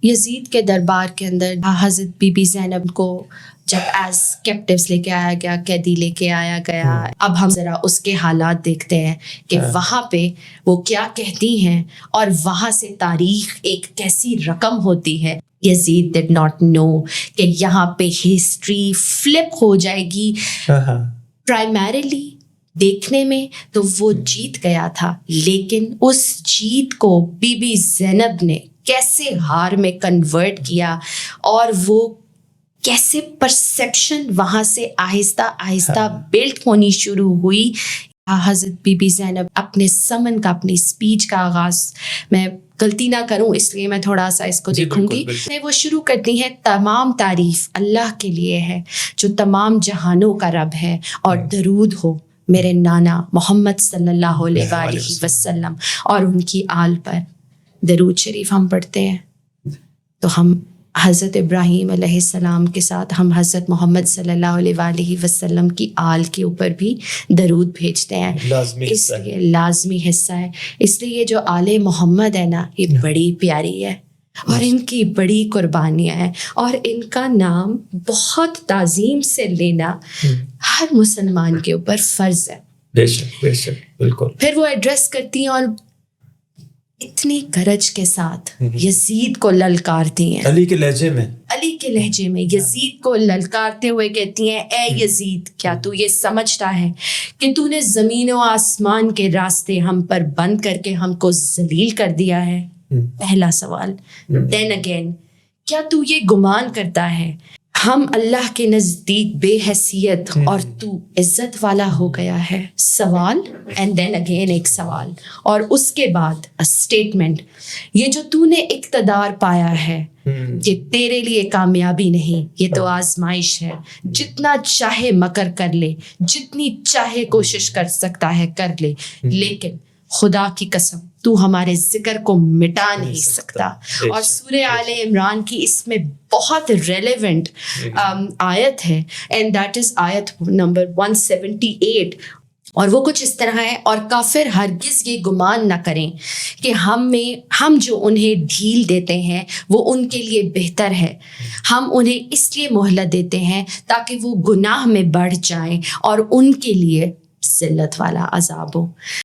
یزید کے دربار کے اندر حضرت بی بی زینب کو جب ایز کیپٹیوز لے کے آیا گیا، قیدی لے کے آیا گیا، اب ہم ذرا اس کے حالات دیکھتے ہیں کہ وہاں پہ وہ کیا کہتی ہیں اور وہاں سے تاریخ ایک کیسی رقم ہوتی ہے. یزید did not know کہ یہاں پہ ہسٹری فلپ ہو جائے گی. پرائمریلی دیکھنے میں تو وہ جیت گیا تھا، لیکن اس جیت کو بی بی زینب نے کیسے ہار میں کنورٹ کیا اور وہ کیسے پرسیپشن وہاں سے آہستہ آہستہ بلڈ ہونی شروع ہوئی. حضرت بی بی زینب اپنے سمن کا، اپنی اسپیچ کا آغاز، میں غلطی نہ کروں اس لیے میں تھوڑا سا اس کو دیکھوں گی، وہ شروع کرتی ہیں تمام تعریف اللہ کے لیے ہے جو تمام جہانوں کا رب ہے، اور درود ہو میرے نانا محمد صلی اللہ علیہ وآلہ وسلم اور ان کی آل پر. درود شریف ہم پڑھتے ہیں تو ہم حضرت ابراہیم علیہ السلام کے ساتھ ہم حضرت محمد صلی اللہ علیہ وآلہ وسلم کی آل کے اوپر بھی درود بھیجتے ہیں. اس لیے لازمی حصہ ہے. اس لیے یہ جو آل محمد ہے نا، یہ بڑی پیاری ہے اور ان کی بڑی قربانیاں ہیں، اور ان کا نام بہت تعظیم سے لینا ہر مسلمان کے اوپر فرض ہے. بے شک بے شک، بالکل. پھر وہ ایڈریس کرتی ہیں اور اتنی گرج کے ساتھ یزید کو للکارتی ہیں، علی کے لہجے میں یزید کو للکارتے ہوئے کہتی ہیں، اے یزید، کیا تو یہ سمجھتا ہے کہ تو نے زمین و آسمان کے راستے ہم پر بند کر کے ہم کو ذلیل کر دیا ہے؟ پہلا سوال. دین اگین، کیا تو یہ گمان کرتا ہے ہم اللہ کے نزدیک بے حیثیت اور تو عزت والا ہو گیا ہے؟ سوال. اینڈ دین اگین ایک سوال، اور اس کے بعد اسٹیٹمنٹ. یہ جو تو نے اقتدار پایا ہے یہ تیرے لیے کامیابی نہیں، یہ تو آزمائش ہے. جتنا چاہے مکر کر لے، جتنی چاہے کوشش کر سکتا ہے کر لے، لیکن خدا کی قسم تو ہمارے ذکر کو مٹا نہیں سکتا. اور سورہ آل عمران کی اس میں بہت ریلیونٹ آیت ہے، اینڈ دیٹ از آیت نمبر 178، اور وہ کچھ اس طرح ہے، اور کافر ہرگز یہ گمان نہ کریں کہ ہم جو انہیں ڈھیل دیتے ہیں وہ ان کے لیے بہتر ہے. ہم انہیں اس لیے مہلت دیتے ہیں تاکہ وہ گناہ میں بڑھ جائیں اور ان کے لیے ذلت والا عذاب ہو.